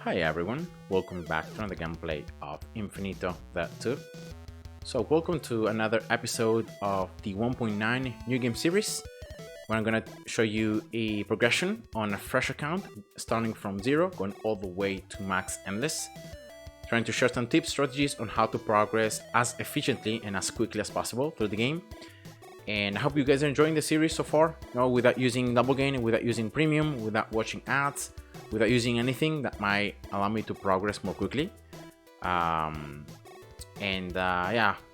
Hi everyone, welcome back to another gameplay of Infinitode 2. So welcome to another episode of the 1.9 new game series, where I'm gonna show you a progression on a fresh account, starting from 0, going all the way to max endless, trying to share some tips, strategies on how to progress as efficiently and as quickly as possible through the game. And I hope you guys are enjoying the series so far, without using double gain, without using premium, without watching ads, without using anything that might allow me to progress more quickly. Yeah,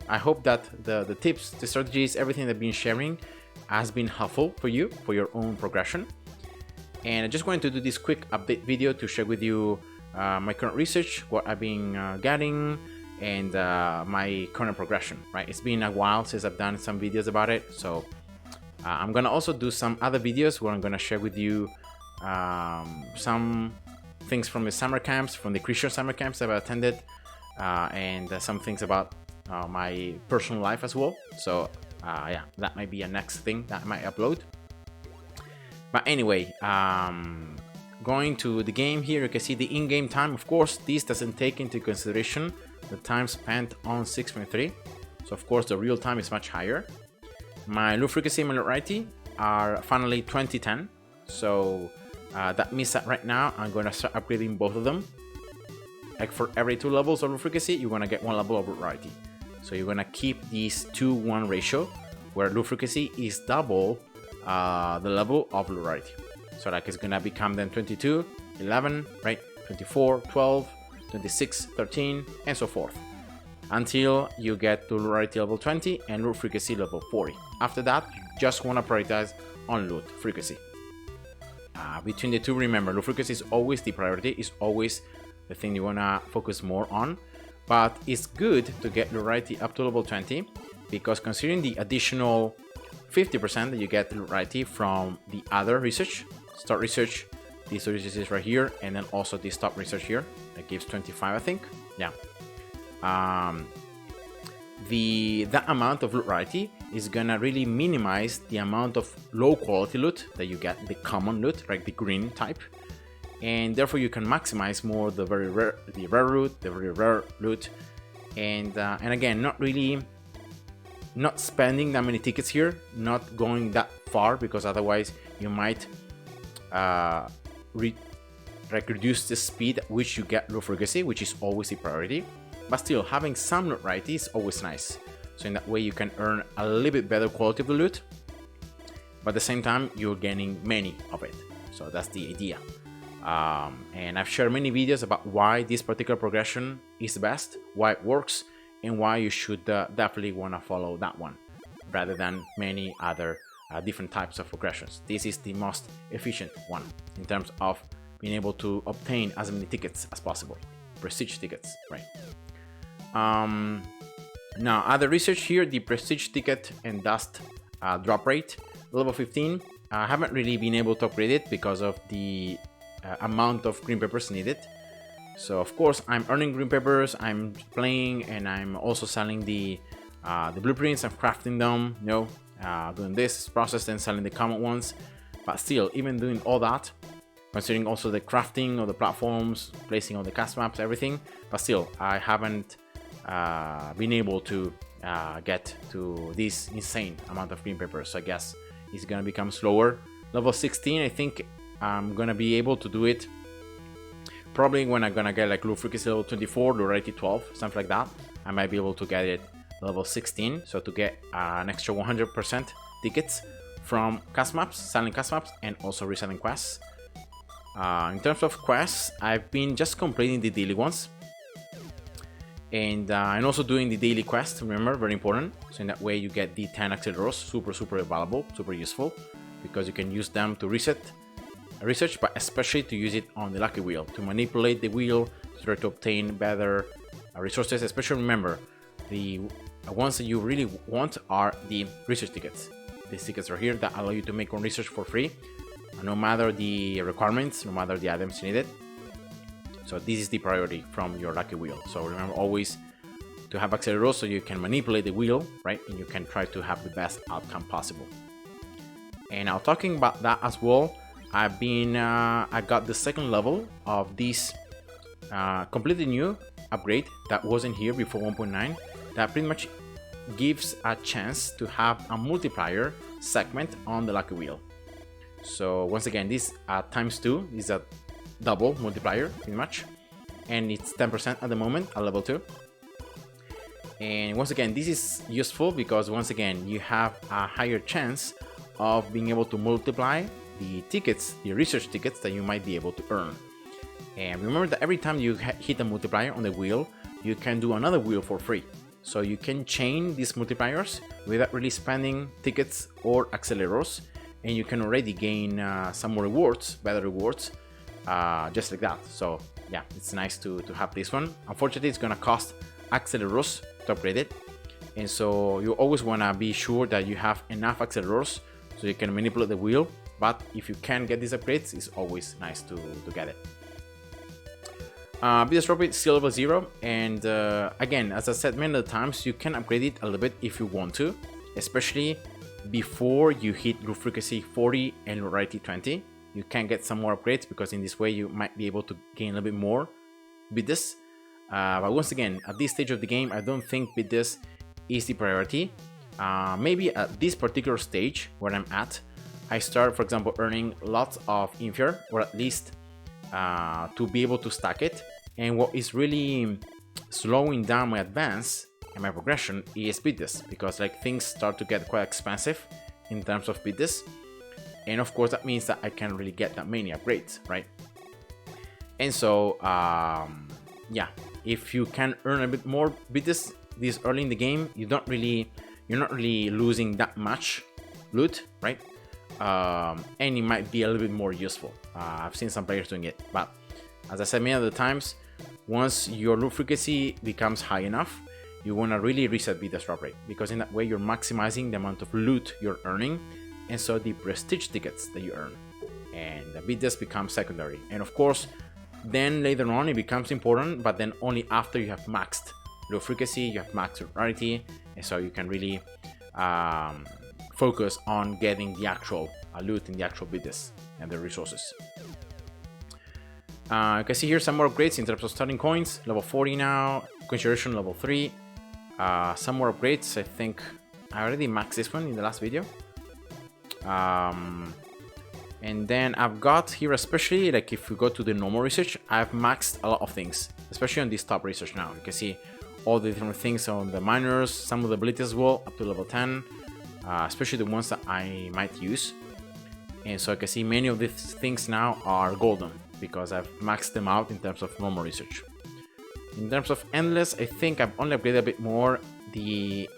I hope that the tips, the strategies, everything that I've been sharing has been helpful for you, for your own progression. And I just wanted to do this quick update video to share with you my current research, what I've been getting, and my current progression, right? It's been a while since I've done some videos about it, so I'm gonna also do some other videos where I'm gonna share with you some things from the summer camps, from the Christian summer camps that I've attended, and some things about my personal life as well. So yeah, that might be a next thing that I might upload. But anyway, going to the game here, you can see the in-game time. Of course, this doesn't take into consideration the time spent on 6.3, so of course the real time is much higher. My loot frequency and my loot variety are finally 2010, so that means that right now I'm going to start upgrading both of them. Like for every 2 levels of loot frequency, you're going to get 1 level of loot variety. So you're going to keep this 2-1 ratio, where loot frequency is double the level of loot variety. So like it's going to become then 22, 11, right? 24, 12, 26, 13, and so forth, until you get to loot variety level 20 and loot frequency level 40. After that, you just want to prioritize on loot frequency. Between the two, remember, loot frequency is always the priority, is always the thing you want to focus more on. But it's good to get loot variety up to level 20, because considering the additional 50% that you get loot variety from the other research, start research, this research is right here, and then also the stop research here, that gives 25, I think. Yeah. That amount of loot variety is gonna really minimize the amount of low quality loot that you get, the common loot, like the green type, and therefore you can maximize more the very rare, the rare loot, the very rare loot, and again, not spending that many tickets here, not going that far, because otherwise you might reduce the speed at which you get loot frequency, which is always the priority. But still, having some loot variety is always nice. So in that way you can earn a little bit better quality of the loot, but at the same time you're gaining many of it. So that's the idea. And I've shared many videos about why this particular progression is the best, why it works, and why you should definitely want to follow that one rather than many other different types of progressions. This is the most efficient one in terms of being able to obtain as many tickets as possible, prestige tickets, right? Now, other research here, the prestige ticket and dust drop rate, level 15. I haven't really been able to upgrade it because of the amount of green peppers needed. So of course I'm earning green peppers, I'm playing, and I'm also selling the blueprints. I'm crafting them, doing this process and selling the common ones. But still, even doing all that, considering also the crafting of the platforms, placing all the cast maps, everything, but still I haven't been able to get to this insane amount of green peppers. So I guess it's gonna become slower. Level 16, I think I'm gonna be able to do it probably when I'm gonna get like loot frequency level 24, loot variety 12, something like that. I might be able to get it level 16, so to get an extra 100% tickets from cast maps, selling cast maps, and also reselling quests. In terms of quests, I've been just completing the daily ones, and also doing the daily quest. Remember, very important. So in that way you get the 10 acceleros, super valuable, super useful, because you can use them to reset research, but especially to use it on the lucky wheel, to manipulate the wheel, to try to obtain better resources. Especially remember, the ones that you really want are the research tickets. These tickets are here that allow you to make one research for free, no matter the requirements, no matter the items needed. So this is the priority from your lucky wheel. So remember always to have acceleros so you can manipulate the wheel, right? And you can try to have the best outcome possible. And now talking about that as well, I got the second level of this completely new upgrade that wasn't here before 1.9, that pretty much gives a chance to have a multiplier segment on the lucky wheel. So once again, this ×2 is a double multiplier pretty much, and it's 10% at the moment at level 2. And once again, this is useful because once again you have a higher chance of being able to multiply the tickets, the research tickets that you might be able to earn. And remember that every time you hit a multiplier on the wheel, you can do another wheel for free. So you can chain these multipliers without really spending tickets or acceleros, and you can already gain some more rewards, better rewards, just like that. So yeah, it's nice to have this one. Unfortunately, it's gonna cost acceleros to upgrade it, and so you always wanna be sure that you have enough acceleros so you can manipulate the wheel. But if you can get these upgrades, it's always nice to get it. Biggest drop rate still level 0, and again, as I said many other times, you can upgrade it a little bit if you want to, especially before you hit group frequency 40 and rarity 20. You can get some more upgrades because in this way you might be able to gain a little bit more bidders. But once again, at this stage of the game, I don't think bidders is the priority. Maybe at this particular stage where I'm at, I start, for example, earning lots of inferior, or at least to be able to stack it. And what is really slowing down my advance and my progression is bidders, because like things start to get quite expensive in terms of bidders. And of course that means that I can't really get that many upgrades, right? And so yeah, if you can earn a bit more bidders this early in the game, you're not really losing that much loot, right? And it might be a little bit more useful. I've seen some players doing it, but as I said many other times, once your loot frequency becomes high enough, you want to really reset bidders drop rate, because in that way you're maximizing the amount of loot you're earning, and so the prestige tickets that you earn, and the bidders become secondary. And of course, then later on it becomes important, but then only after you have maxed loot frequency, you have maxed rarity, and so you can really focus on getting the actual loot and the actual bidders and the resources. You can see here some more upgrades in terms of starting coins. Level 40 now, conjuration level 3. Some more upgrades. I think I already maxed this one in the last video. And then I've got here, especially like if we go to the normal research, I've maxed a lot of things, especially on this top research now. You can see all the different things on the miners, some of the abilities as well, up to level 10, especially the ones that I might use. And so I can see many of these things now are golden because I've maxed them out in terms of normal research. In terms of endless, I think I've only upgraded a bit more the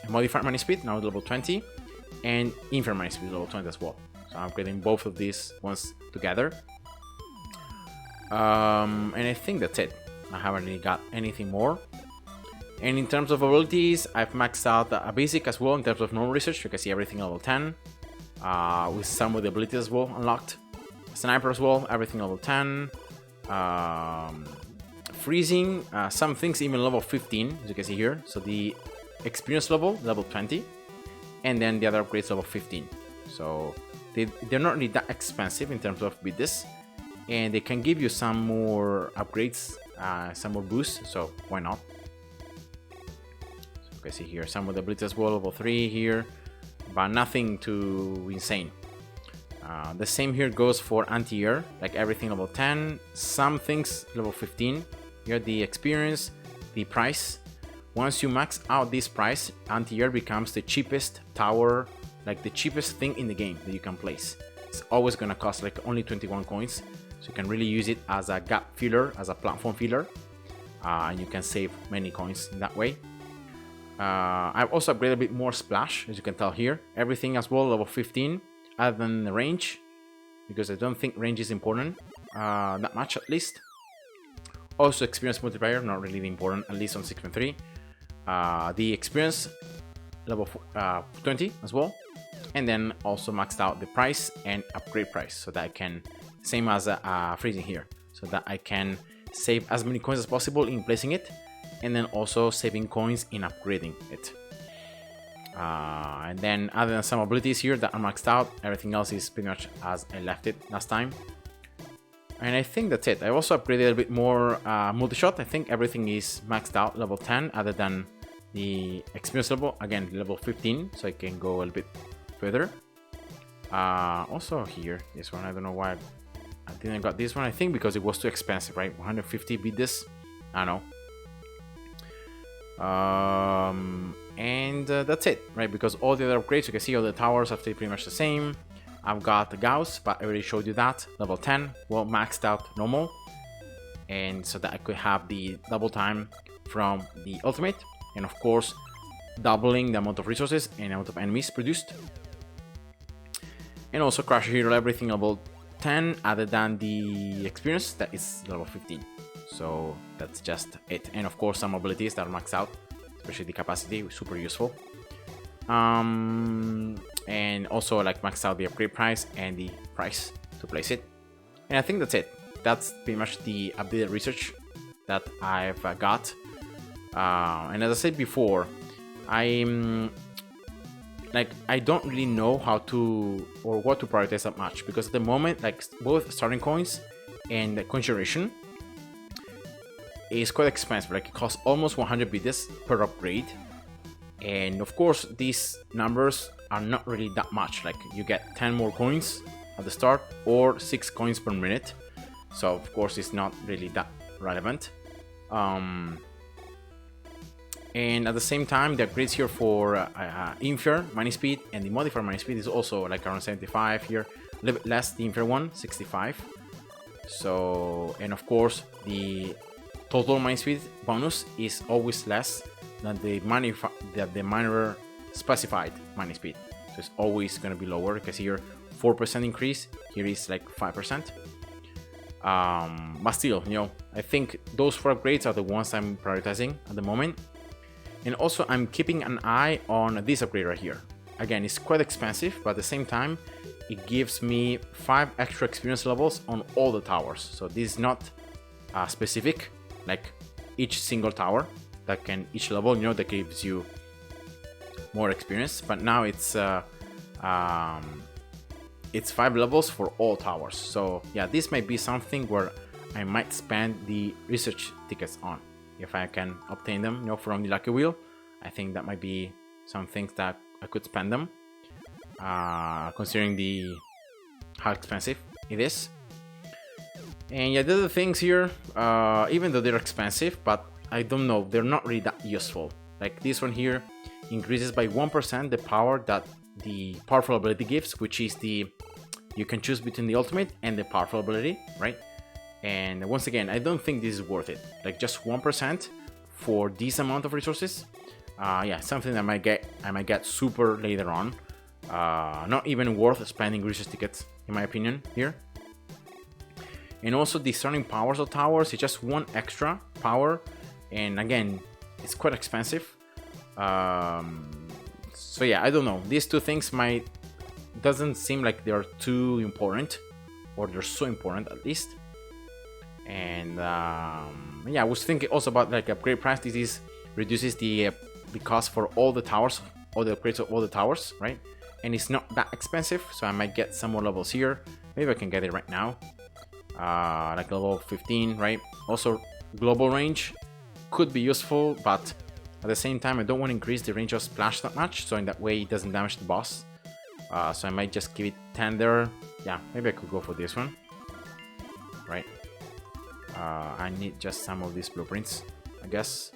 modified mining speed, now level 20, and infinite mining speed level 20 as well. So I'm upgrading both of these ones together. And I think that's it. I haven't really got anything more. And in terms of abilities, I've maxed out a basic as well in terms of normal research. You can see everything level 10, with some of the abilities as well unlocked. Sniper as well, everything level 10. Freezing, some things even level 15, as you can see here. So the experience level 20, and then the other upgrades level 15. So they're not really that expensive in terms of bidders, and they can give you some more upgrades, some more boosts, so why not? So you can see here some of the abilities as well, level 3 here, but nothing too insane. The same here goes for anti-air, like everything level 10, some things level 15. Here the experience, the price. Once you max out this price, anti-air becomes the cheapest tower, like the cheapest thing in the game that you can place. It's always gonna cost like only 21 coins, so you can really use it as a gap filler, as a platform filler, and you can save many coins in that way. I've also upgraded a bit more splash, as you can tell here. Everything as well level 15, other than the range, because I don't think range is important that much at least. Also experience multiplier, not really important, at least on 6.3. The experience level 20 as well, and then also maxed out the price and upgrade price, so that I can, same as freezing here, so that I can save as many coins as possible in placing it, and then also saving coins in upgrading it. And then other than some abilities here that are maxed out, everything else is pretty much as I left it last time. And I think that's it. I also upgraded a bit more multi-shot. I think everything is maxed out level 10 other than the experience level. Again, level 15, so I can go a little bit further. Also here, this one, I don't know why I didn't got this one. I think because it was too expensive, right? 150 beat this. I don't know. And that's it, right? Because all the other upgrades, you can see all the towers have stayed pretty much the same. I've got the Gauss, but I already showed you that. Level 10, well, maxed out normal. And so that I could have the double time from the ultimate. And of course, doubling the amount of resources and amount of enemies produced. And also Crash Hero, everything level 10 other than the experience that is level 15. So that's just it. And of course some abilities that are maxed out, especially the capacity, super useful. And also like maxed out the upgrade price and the price to place it. And I think that's it. That's pretty much the updated research that I've got. And as I said before, I don't really know how to or what to prioritize that much, because at the moment, like both starting coins and the coin generation is quite expensive. Like it costs almost 100 bits per upgrade, and of course these numbers are not really that much. Like you get 10 more coins at the start or 6 coins per minute, so of course it's not really that relevant. And at the same time, the upgrades here for Inferior mining speed and the modifier mining speed is also like around 75 here, a little bit less the Inferior one, 65. So, and of course the total mining speed bonus is always less than the miner specified mining speed. So it's always going to be lower, because here 4% increase, here is like 5%. But still, you know, I think those 4 upgrades are the ones I'm prioritizing at the moment. And also I'm keeping an eye on this upgrade right here. Again, it's quite expensive, but at the same time, it gives me 5 extra experience levels on all the towers. So this is not specific, like each single tower that can, each level, you know, that gives you more experience. But now it's 5 levels for all towers. So yeah, this might be something where I might spend the research tickets on. If I can obtain them, you know, from the Lucky Wheel, I think that might be some things that I could spend them, considering how expensive it is. And yeah, the other things here, even though they're expensive, but I don't know, they're not really that useful. Like this one here increases by 1% the power that the powerful ability gives, which is you can choose between the ultimate and the powerful ability, right? And once again, I don't think this is worth it. Like just 1% for this amount of resources. Yeah, something that I might get super later on. Not even worth spending research tickets, in my opinion, here. And also the starting powers of towers is just 1 extra power, and again, it's quite expensive. So yeah, I don't know. These 2 things doesn't seem like they're too important, or they're so important at least. And yeah, I was thinking also about like upgrade price. This reduces the cost for all the towers, all the upgrades of all the towers, right? And it's not that expensive, so I might get some more levels here. Maybe I can get it right now, like level 15, right? Also, global range could be useful, but at the same time, I don't want to increase the range of splash that much, so in that way it doesn't damage the boss. So I might just give it 10 there. Yeah, maybe I could go for this one, right? I need just some of these blueprints, I guess.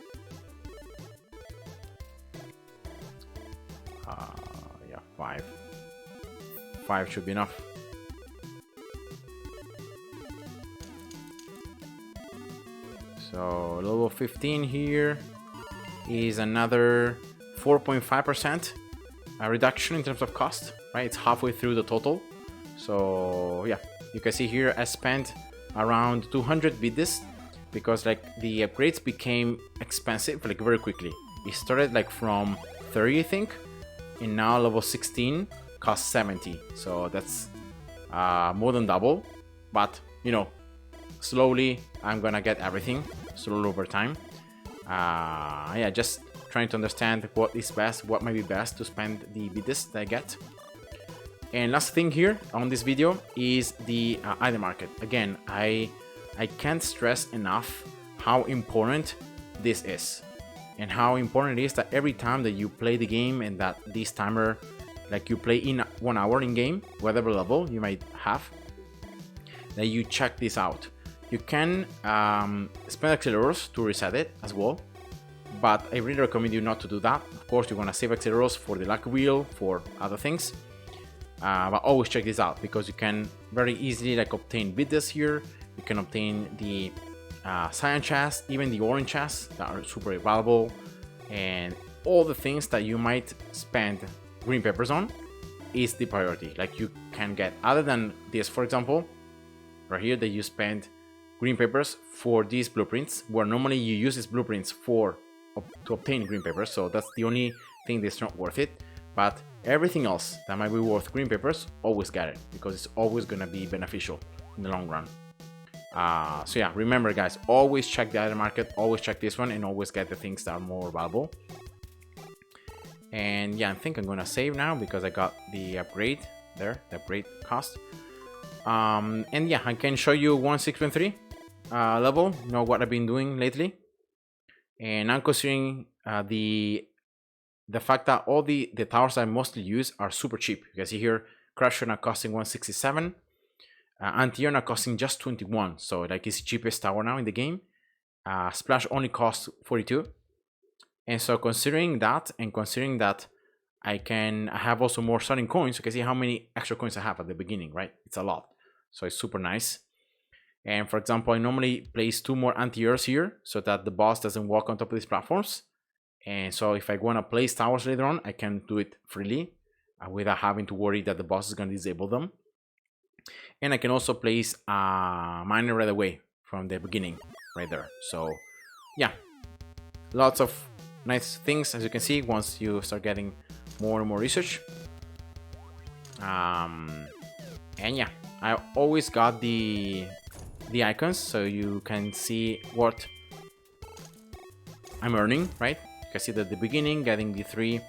Yeah, 5. 5 should be enough. So level 15 here is another 4.5% reduction in terms of cost, right? It's halfway through the total. So yeah, you can see here I spent around 200 bits, because like the upgrades became expensive like very quickly. It started like from 30, I think, and now level 16 costs 70. So that's more than double. But you know, slowly I'm gonna get everything slowly over time. Yeah, just trying to understand what is best, what might be best to spend the bits that I get. And last thing here on this video is the item market. Again, I can't stress enough how important this is, and how important it is that every time that you play the game and that this timer, like you play in 1 hour in game, whatever level you might have, that you check this out. You can spend acceleros to reset it as well, but I really recommend you not to do that. Of course, you want to save acceleros for the luck wheel, for other things, but always check this out, because you can very easily like obtain bids here. You can obtain the cyan chest, even the orange chests that are super valuable, and all the things that you might spend green peppers on is the priority. Like you can get, other than this, for example, right here, that you spend green peppers for these blueprints, where normally you use these blueprints to obtain green peppers, so that's the only thing that's not worth it. But everything else that might be worth green peppers, always get it, because it's always gonna be beneficial in the long run. So yeah, remember guys, always check the item market, always check this one, and always get the things that are more valuable. And yeah, I think I'm gonna save now because I got the upgrade there, the upgrade cost. And yeah, I can show you 1.6.3 level, you know what I've been doing lately. And I'm considering the fact that all the towers I mostly use are super cheap. You can see here, Crusher now costing 167, Anti-Air now costing just 21, so like it's the cheapest tower now in the game. Splash only costs 42. And so considering that, and considering that I have also more starting coins, you can see how many extra coins I have at the beginning, right? It's a lot, so it's super nice. And for example, I normally place 2 more anti-airs here so that the boss doesn't walk on top of these platforms. And so if I want to place towers later on, I can do it freely without having to worry that the boss is going to disable them. And I can also place a miner right away from the beginning, right there. So yeah, lots of nice things, as you can see, once you start getting more and more research. And yeah, I always got the icons, so you can see what I'm earning, right? You can see that at the beginning, getting the 3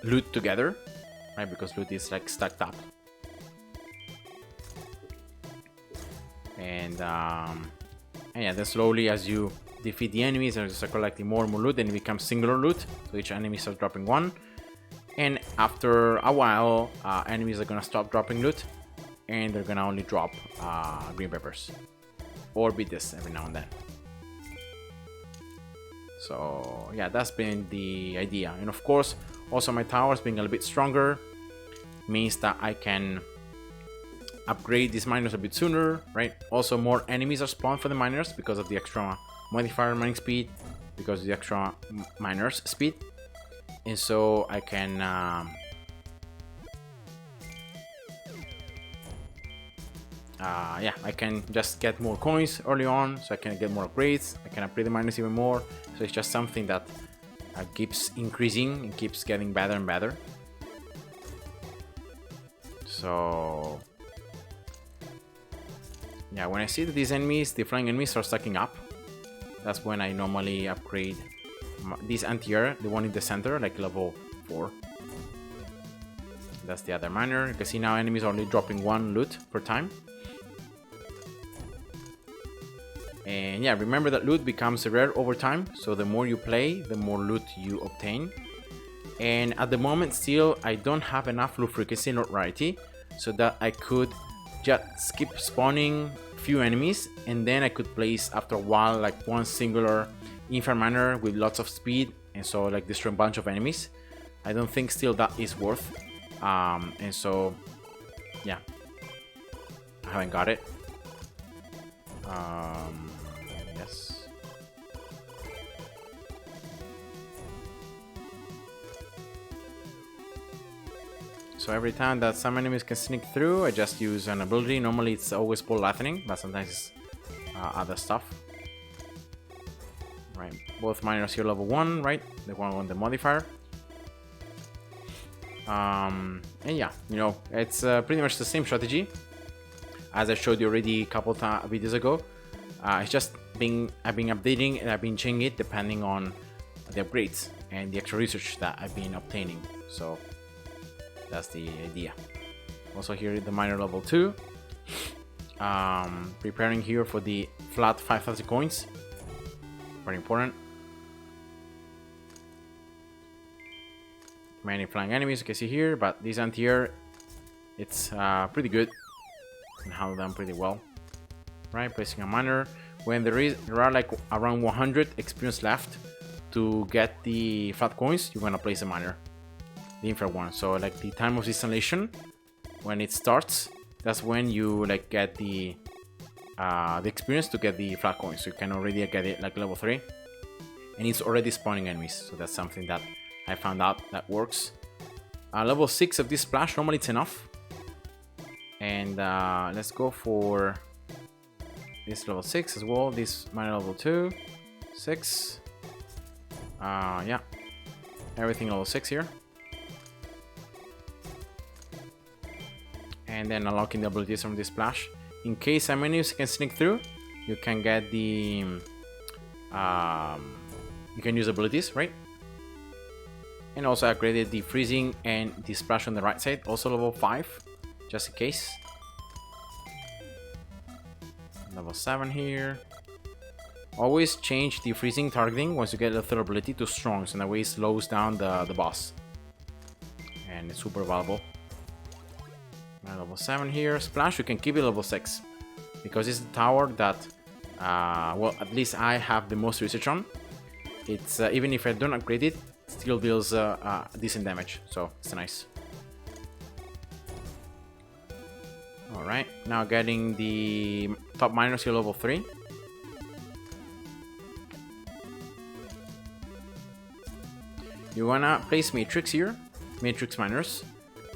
loot together, right? Because loot is like stacked up. And yeah, then slowly as you defeat the enemies and start collecting more and more loot, then it becomes singular loot, so each enemy starts dropping 1. And after a while, enemies are gonna stop dropping loot, and they're gonna only drop green peppers or bitters every now and then. So yeah, that's been the idea. And of course, also my towers being a little bit stronger means that I can upgrade these miners a bit sooner, right? Also, more enemies are spawned for the miners because of the extra modifier mining speed, because of the extra miners speed. And so I can yeah, I can just get more coins early on, so I can get more upgrades. I can upgrade the miners even more. So it's just something that keeps increasing and keeps getting better and better. So yeah, when I see that these enemies, the flying enemies, are stacking up, that's when I normally upgrade this anti-air, the one in the center, like level 4. That's the other miner. You can see now enemies are only dropping 1 loot per time. And yeah, remember that loot becomes rare over time, so the more you play, the more loot you obtain. And at the moment still, I don't have enough loot frequency nor rarity, so that I could just skip spawning few enemies, and then I could place after a while like 1 singular infant miner with lots of speed, and so like destroy a bunch of enemies. I don't think still that is worth. And so yeah, I haven't got it. Yes. So every time that some enemies can sneak through, I just use an ability. Normally it's always ball lightning, but sometimes it's other stuff. Right, both miners here level 1, right? The one on the modifier. And yeah, you know, it's pretty much the same strategy as I showed you already a couple videos ago. It's just I've been updating and I've been changing it depending on the upgrades and the extra research that I've been obtaining. So that's the idea. Also here the miner level 2. Preparing here for the flat 5,000 coins. Very important. Many flying enemies you can see here, but this anti-air, it's pretty good. You can handle them pretty well. Right, placing a miner when there are like around 100 experience left to get the flat coins. You're gonna place a miner, the infrared one. So like the time of installation, when it starts, that's when you like get the experience to get the flat coins. So you can already get it like level 3, and it's already spawning enemies. So that's something that I found out that works. Level 6 of this splash, normally it's enough. And let's go for this level 6 as well. This miner level 2, 6. Yeah, everything level 6 here. And then unlocking the abilities from this splash. In case some enemies can sneak through, you can get the you can use abilities, right? And also upgraded the freezing and the splash on the right side, also level 5, just in case. Level 7 here. Always change the freezing targeting once you get the third ability to strong, so that way it slows down the boss. And it's super valuable. Level 7 here. Splash, you can keep it level 6. Because it's the tower that, well, at least I have the most research on. It's, even if I don't upgrade it, still deals decent damage, so it's nice. Alright, now getting the top miners here level 3. You wanna place matrix here, matrix miners,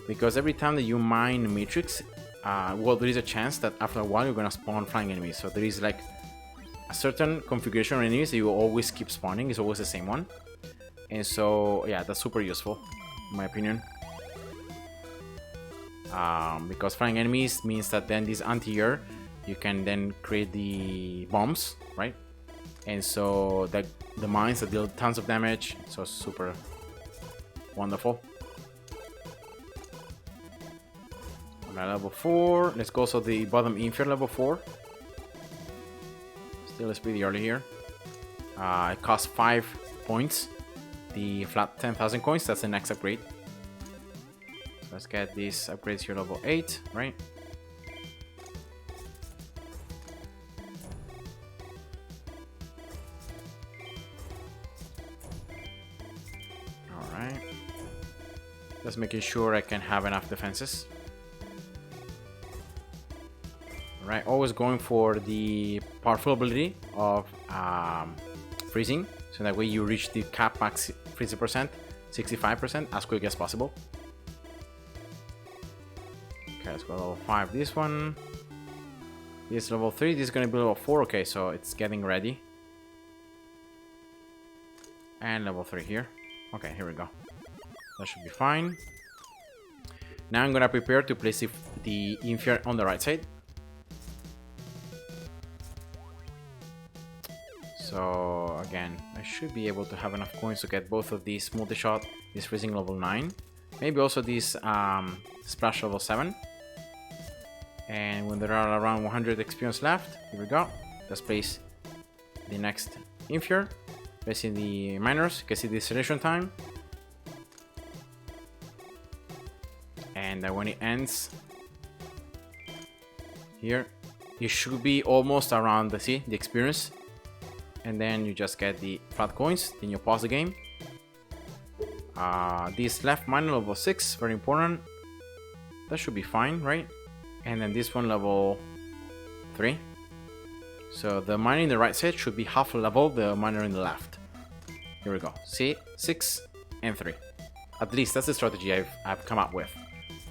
because every time that you mine matrix, well, there is a chance that after a while you're gonna spawn flying enemies. So there is like a certain configuration of enemies that you will always keep spawning, it's always the same one. And so, yeah, that's super useful, in my opinion. Because flying enemies means that then this anti-air, you can then create the bombs, right? And so the mines that deal tons of damage, so super wonderful. Level 4, let's go to the bottom inferior level 4. Still is pretty early here. It costs 5 points. The flat 10,000 coins, that's the next upgrade. So let's get these upgrades here level 8, right? Alright. Just making sure I can have enough defenses. Alright, always going for the powerful ability of freezing. So that way you reach the cap max freezing percent, 65% as quick as possible. Okay, let's go level 5. This one. This level 3. This is going to be level 4. Okay, so it's getting ready. And level 3 here. Okay, here we go. That should be fine. Now I'm going to prepare to place the inferior on the right side. So again, I should be able to have enough coins to get both of these multi-shot, this freezing level 9, maybe also this splash level 7. And when there are around 100 experience left, here we go. Let's place the next inferior, placing the miners. You can see the installation time. And when it ends, here, it should be almost around the experience. And then you just get the flat coins, then you pause the game. This left miner level 6, very important. That should be fine, right? And then this one level 3. So the miner in the right side should be half level the miner in the left. Here we go. See, 6 and 3. At least that's the strategy I've come up with.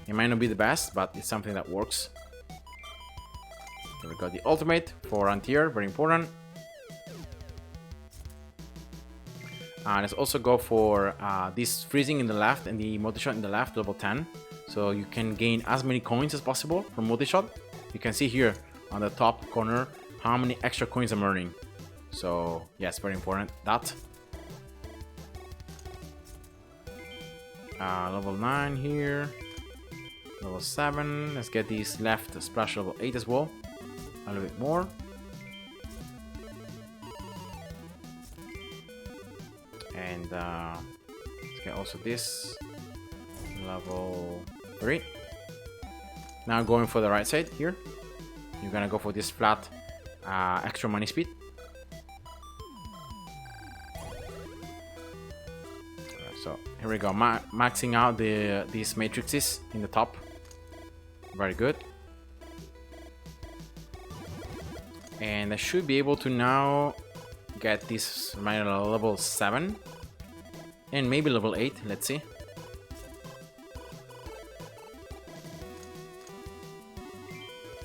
It might not be the best, but it's something that works. Here we got the ultimate for anti-air, very important. Let's also go for this freezing in the left and the multi-shot in the left, level 10. So you can gain as many coins as possible from multi-shot. You can see here on the top corner how many extra coins I'm earning. So yes, very important. That. Level 9 here. Level 7. Let's get these left splash level 8 as well. A little bit more. And let's get also this level 3. Now going for the right side here. You're gonna go for this flat extra money speed. So here we go, maxing out these matrices in the top. Very good. And I should be able to now get this level 7 and maybe level 8. Let's see.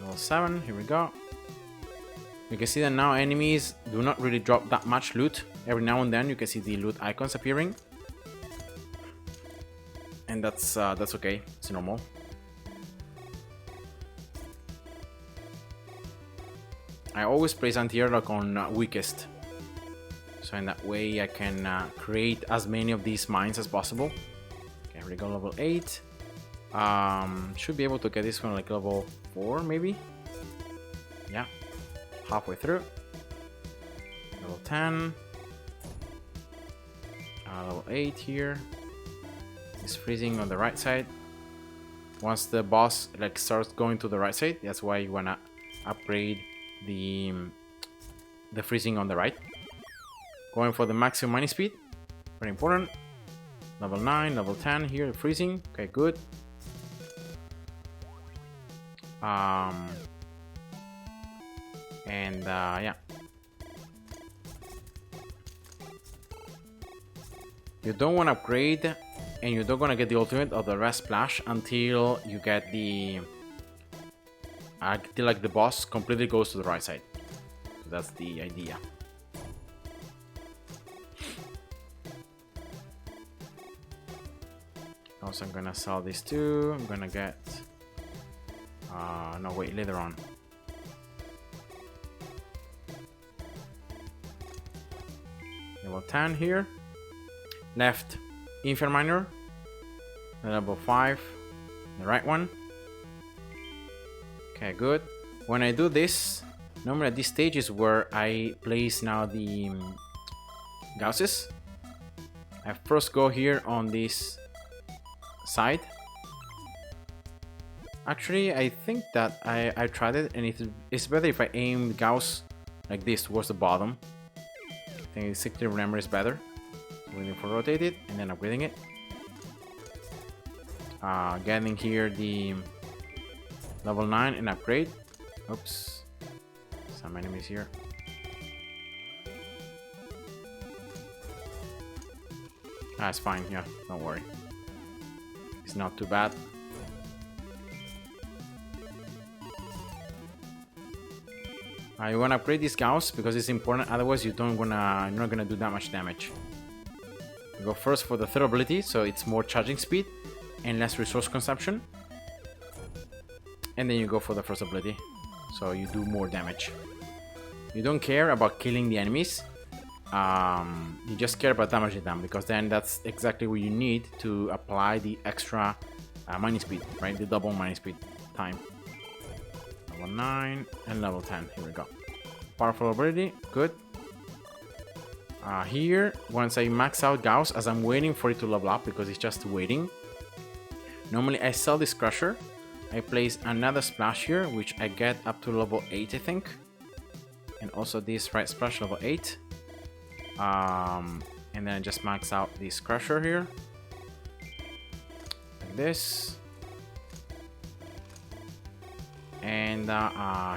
Level 7, here we go. You can see that now enemies do not really drop that much loot. Every now and then you can see the loot icons appearing. And that's okay, it's normal. I always place anti-airlock on weakest. So in that way I can create as many of these mines as possible. Okay, here we go, level 8. Should be able to get this one like level 4 maybe. Yeah, halfway through. Level 10. Level 8 here. It's freezing on the right side. Once the boss like starts going to the right side, that's why you wanna upgrade the freezing on the right. Going for the maximum money speed, very important. Level 9, level 10 here, freezing. Okay, good. Yeah. You don't want to upgrade, and you don't want to get the ultimate of the red splash until you get the until like the boss completely goes to the right side. So that's the idea. Also, I'm gonna sell these two. I'm gonna get no wait, later on. Level 10 here. Left Infinite Miner. Level 5. The right one. Okay, good. When I do this, normally at this stage is where I place now the gausses. I first go here on this side. Actually, I think that I tried it, and it's better if I aim Gauss like this towards the bottom. I think 60 remember is better. Waiting for rotate it and then upgrading it. Getting here the level 9 and upgrade. Oops, some enemies here. That's fine, yeah, don't worry. It's not too bad. You wanna upgrade this Gauss because it's important. Otherwise, you're not gonna do that much damage. You go first for the third ability, so it's more charging speed and less resource consumption. And then you go for the first ability, so you do more damage. You don't care about killing the enemies. You just care about damaging them, because then that's exactly what you need to apply the extra mining speed, right? The double mining speed time. Level 9 and level 10. Here we go. Powerful ability. Good. Here, once I max out Gauss, as I'm waiting for it to level up, because it's just waiting. Normally, I sell this Crusher. I place another splash here, which I get up to level 8, I think. And also this right splash, level 8. And then I just max out this Crusher here. Like this. And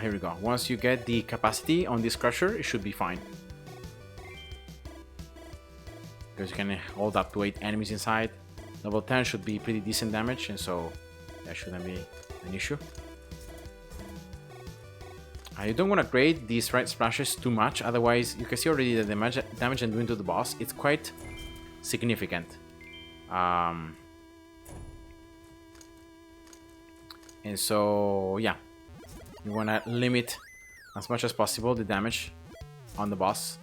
here we go. Once you get the capacity on this Crusher, it should be fine. Because you can hold up to 8 enemies inside. Level 10 should be pretty decent damage, and so that shouldn't be an issue. You don't want to grade these right splashes too much, otherwise you can see already the damage I'm doing to the boss. It's quite significant. And so yeah, you want to limit as much as possible the damage on the boss.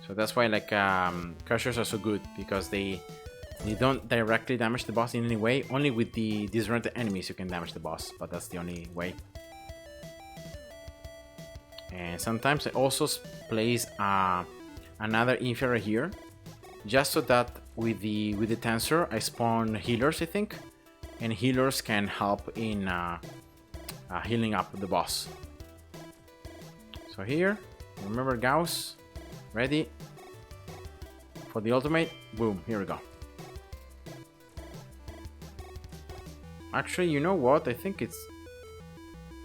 So that's why like crushers are so good, because they You don't directly damage the boss in any way. Only with the disoriented enemies you can damage the boss, but that's the only way. And sometimes I also place another inferior here, just so that with the tensor I spawn healers, I think, and healers can help in healing up the boss. So here, remember Gauss, ready for the ultimate. Boom, here we go. Actually, you know what? I think it's...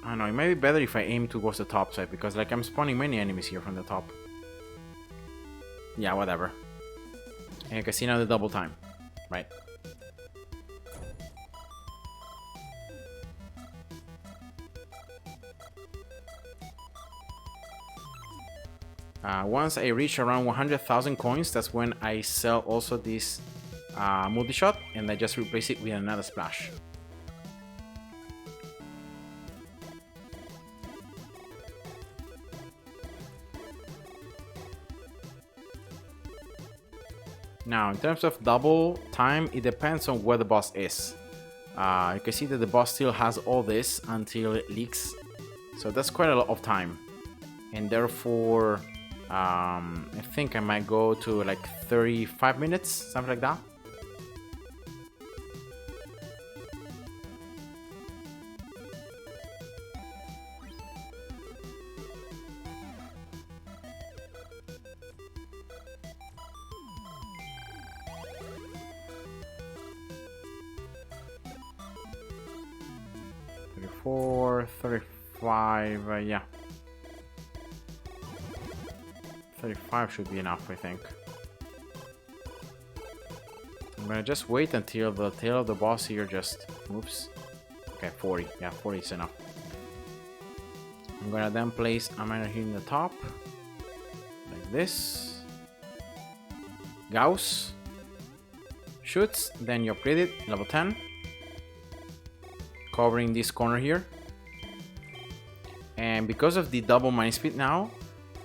I don't know, it might be better if I aim towards the top side, because like I'm spawning many enemies here from the top. Yeah, whatever. And you can see now the double time, right? Once I reach around 100,000 coins, that's when I sell also this multi-shot, and I just replace it with another splash. Now, in terms of double time, it depends on where the boss is. You can see that the boss still has all this until it leaks, so that's quite a lot of time, and therefore I think I might go to like 35 minutes, something like that. $34, $35, yeah. 35 should be enough, I think. I'm gonna just wait until the tail of the boss here just moves. Okay, 40. Yeah, 40 is enough. I'm gonna then place a miner here in the top, like this. Gauss shoots, then you upgrade it, level 10. Covering this corner here. And because of the double mine speed now,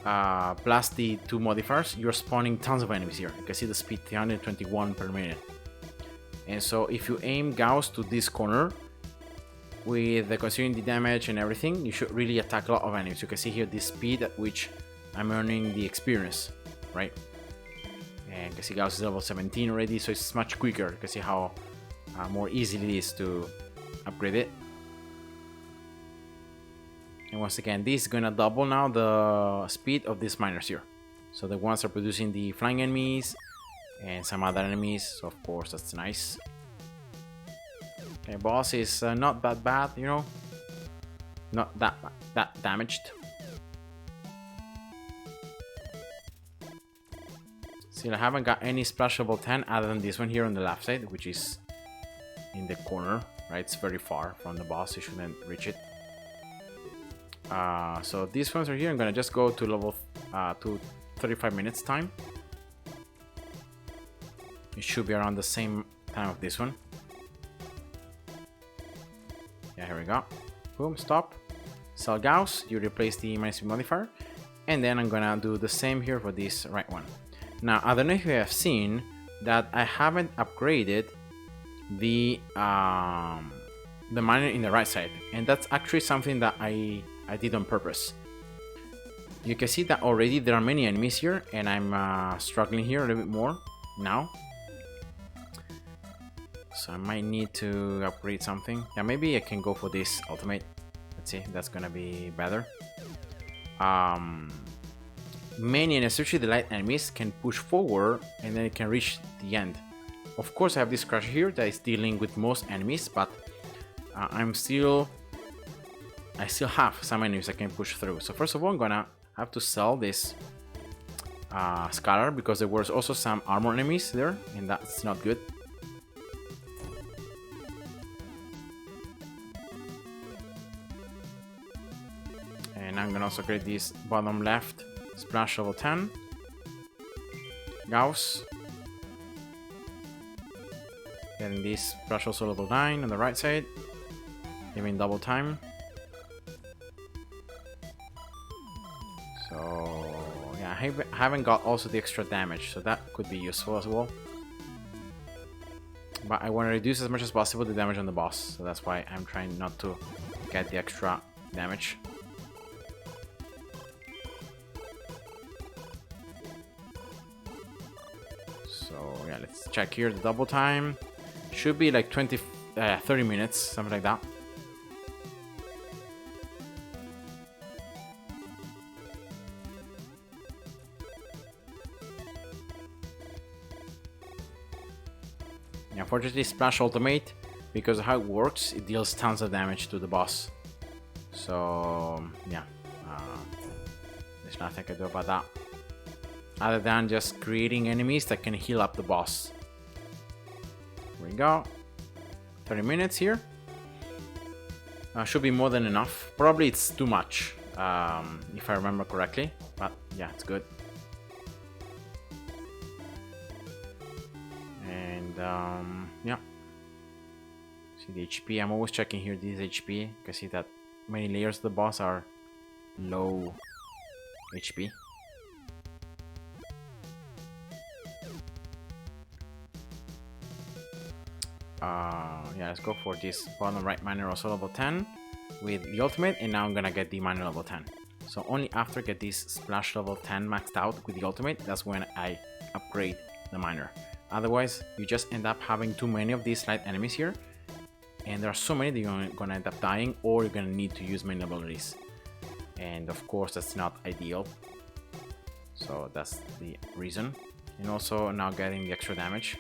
plus the two modifiers, you're spawning tons of enemies here. You can see the speed 321 per minute. And so if you aim Gauss to this corner, with considering the damage and everything, you should really attack a lot of enemies. You can see here the speed at which I'm earning the experience, right? And you can see Gauss is level 17 already, so it's much quicker. You can see how more easily it is to upgrade it. And once again, this is gonna double now the speed of these miners here. So the ones are producing the flying enemies and some other enemies, so of course that's nice. Okay, boss is not that bad, you know, not that damaged. Still, I haven't got any splash level 10 other than this one here on the left side, which is in the corner, right? It's very far from the boss, you shouldn't reach it. So these ones are here. I'm gonna just go to level to 35 minutes time. It should be around the same time of this one. Yeah, here we go. Boom, stop. Sell Gauss, you replace the minus modifier, and then I'm gonna do the same here for this right one. Now, I don't know if you have seen that I haven't upgraded the miner in the right side, and that's actually something that I did on purpose. You can see that already there are many enemies here, and I'm struggling here a little bit more now. So I might need to upgrade something. Yeah, maybe I can go for this ultimate. Let's see, that's gonna be better. Many, and especially the light enemies, can push forward and then it can reach the end. Of course, I have this crusher here that is dealing with most enemies, but I still have some enemies I can push through. So first of all, I'm gonna have to sell this Scholar, because there was also some armor enemies there, and that's not good. And I'm gonna also create this bottom left splash level 10. Gauss. Getting this splash also level 9 on the right side. Giving double time. So yeah, I haven't got also the extra damage, so that could be useful as well. but I want to reduce as much as possible the damage on the boss, so that's why I'm trying not to get the extra damage. So yeah, let's check here. The double time should be like 30 minutes, something like that. Unfortunately, Splash Ultimate, because of how it works, it deals tons of damage to the boss. So yeah, there's nothing I can do about that, other than just creating enemies that can heal up the boss. Here we go. 30 minutes here. Should be more than enough. Probably it's too much, if I remember correctly, but yeah, it's good. Yeah, see the HP. I'm always checking here this HP. You can see that many layers of the boss are low HP. Yeah, let's go for this bottom right miner, also level 10 with the ultimate, and now I'm gonna get the miner level 10. So only after I get this splash level 10 maxed out with the ultimate, that's when I upgrade the miner. Otherwise, you just end up having too many of these light enemies here, and there are so many that you're gonna end up dying, or you're gonna need to use main abilities. And of course, that's not ideal. So that's the reason. And also now getting the extra damage.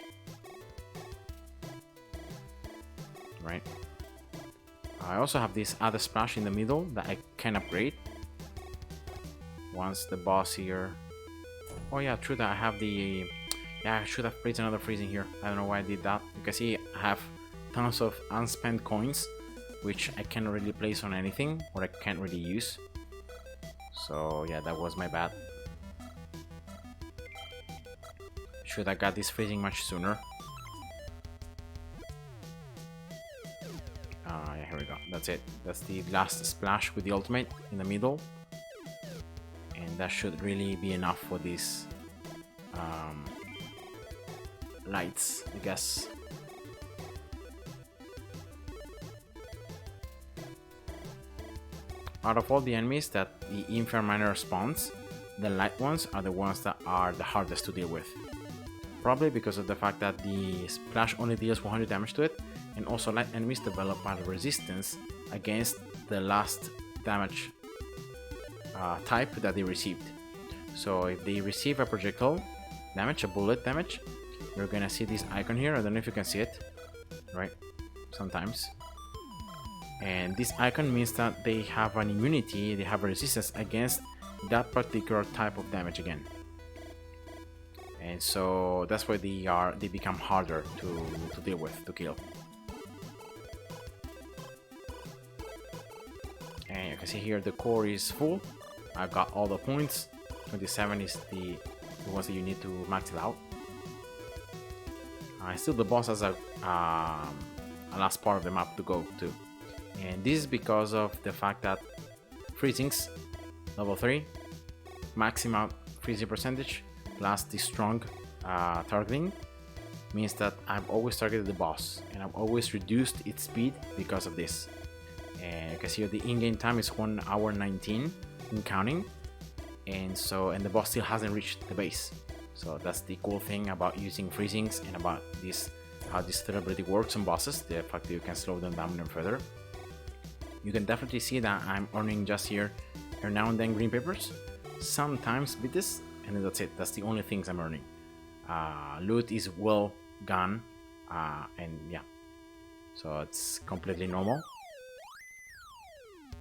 Right. I also have this other splash in the middle that I can upgrade once the boss here. Oh yeah, true that I have the... Yeah, I should have placed another freezing here. I don't know why I did that. You can see I have tons of unspent coins, which I can't really place on anything, or I can't really use. So yeah, that was my bad. Should have got this freezing much sooner. Yeah, here we go. That's it. That's the last splash with the ultimate in the middle. And that should really be enough for this lights, I guess. Out of all the enemies that the Infinite Miner spawns, the light ones are the ones that are the hardest to deal with. Probably because of the fact that the splash only deals 100 damage to it, and also light enemies develop a resistance against the last damage type that they received. So if they receive a projectile damage, a bullet damage, you're gonna see this icon here. I don't know if you can see it, right? Sometimes. And this icon means that they have an immunity, they have a resistance against that particular type of damage again. And so that's why they become harder to deal with, to kill. And you can see here the core is full. I've got all the points. 27 is the ones that you need to max it out. Still the boss has a last part of the map to go to. And this is because of the fact that freezings, level 3, maximum out freezing percentage, plus the strong targeting, means that I've always targeted the boss, and I've always reduced its speed because of this. And you can see the in-game time is 1 hour 19 in counting, and the boss still hasn't reached the base. So that's the cool thing about using freezings and about this, how this durability works on bosses, the fact that you can slow them down even further. You can definitely see that I'm earning just here every now and then green papers, sometimes with this, and that's it. That's the only things I'm earning. Loot is well gone, and yeah, so it's completely normal.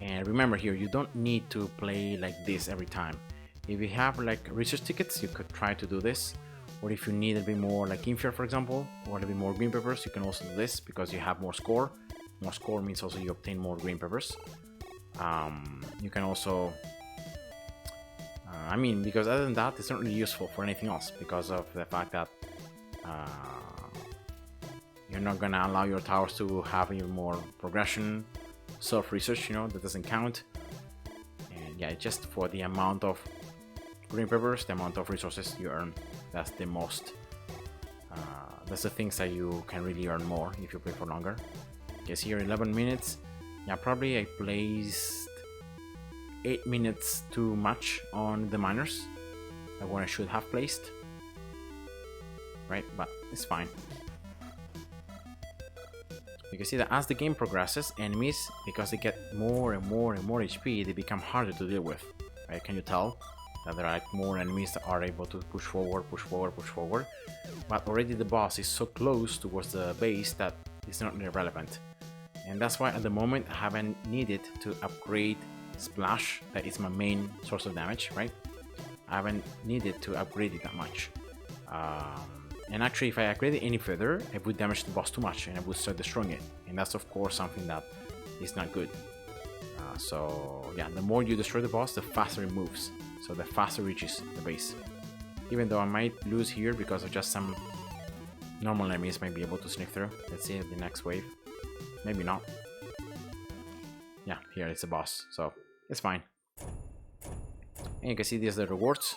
And remember here, you don't need to play like this every time. If you have like research tickets, you could try to do this, or if you need a bit more like Inferior, for example, or a bit more green papers, you can also do this because you have more score. More score means also you obtain more green papers. You can also, I mean, because other than that, it's not really useful for anything else because of the fact that you're not gonna allow your towers to have even more progression, self-research, you know, that doesn't count. And yeah, it's just for the amount of green papers, the amount of resources you earn, that's the most That's the things that you can really earn more if you play for longer. Guess here 11 minutes. Yeah, probably I placed 8 minutes too much on the miners than what I should have placed. Right, but it's fine. You can see that as the game progresses, enemies, because they get more and more and more HP, they become harder to deal with. Right? Can you tell that there are like more enemies that are able to push forward, push forward, push forward? But already the boss is so close towards the base that it's not really relevant. And that's why at the moment I haven't needed to upgrade Splash, that is my main source of damage, right? I haven't needed to upgrade it that much. And actually, if I upgrade it any further, it would damage the boss too much and I would start destroying it. And that's of course something that is not good. So yeah, the more you destroy the boss, the faster it moves. So the faster it reaches the base. Even though I might lose here because of just some normal enemies might be able to sneak through. Let's see the next wave. Maybe not. Yeah, here it's the boss, so it's fine. And you can see these are the rewards,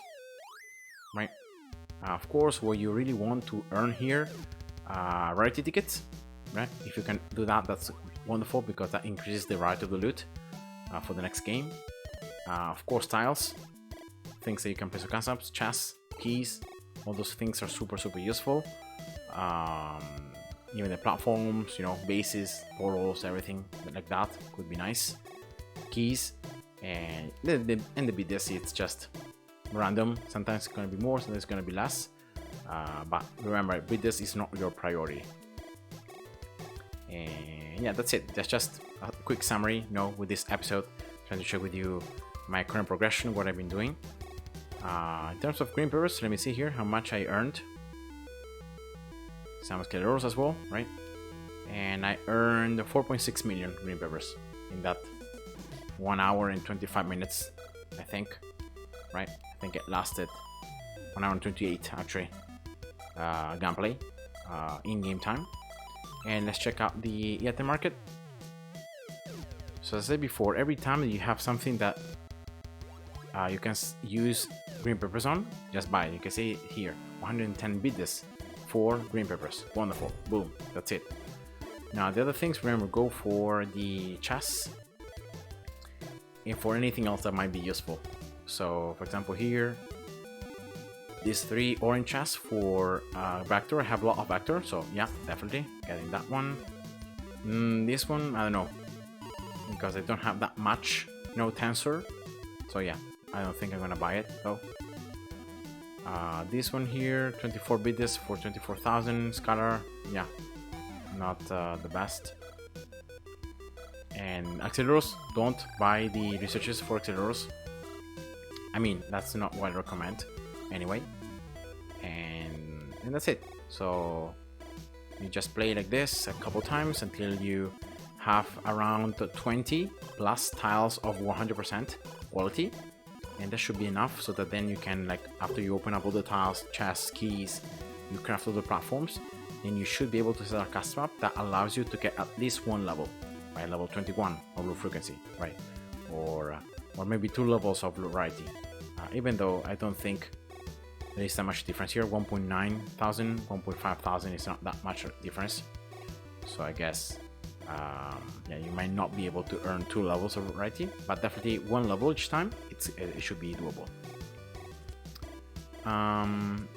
right? Of course, what you really want to earn here, rarity tickets, right? If you can do that, that's wonderful because that increases the rarity of the loot for the next game. Of course, tiles, things that you can place on customs, chests, keys, all those things are super useful. Even the platforms, you know, bases, portals, everything like that could be nice. Keys, and the BDS, it's just random. Sometimes it's going to be more, sometimes it's going to be less. But remember, BDS is not your priority. And yeah, that's it. That's just a quick summary, you know, with this episode, trying to share with you my current progression, what I've been doing. In terms of green peppers, let me see here how much I earned. Some Scaleros as well, right? And I earned 4.6 million green peppers in that 1 hour and 25 minutes, I think, right? I think it lasted 1 hour and 28 actually, gameplay, in-game time. And let's check out the item market. So as I said before, every time that you have something that you can use green peppers on, just buy it. You can see it here, 110 bits for green peppers. Wonderful. Boom. That's it. Now the other things, remember, go for the chests and for anything else that might be useful. So for example here, these 3 orange chests for Vector. I have a lot of Vector, so yeah, definitely getting that one. This one, I don't know, because I don't have that much, no Tensor. So yeah, I don't think I'm gonna buy it though. This one here, 24 bits for 24,000 Scalar. Yeah, not the best. And Acceleros, don't buy the researches for Acceleros. I mean, that's not what I recommend anyway. And that's it. So you just play like this a couple times until you have around 20 plus tiles of 100% quality. And that should be enough, so that then you can, like, after you open up all the tiles, chests, keys, you craft all the platforms, then you should be able to set a custom map that allows you to get at least 1 level, right? Level 21 of low frequency, right? Or maybe 2 levels of variety. Even though I don't think there is that much difference here. 1.9 thousand, 1.5 thousand is not that much difference. So I guess yeah, you might not be able to earn 2 levels of variety, but definitely 1 level each time. It should be doable. And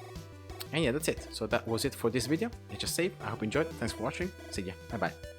yeah, that's it. So that was it for this video. It's just safe. I hope you enjoyed. Thanks for watching. See ya. Bye bye.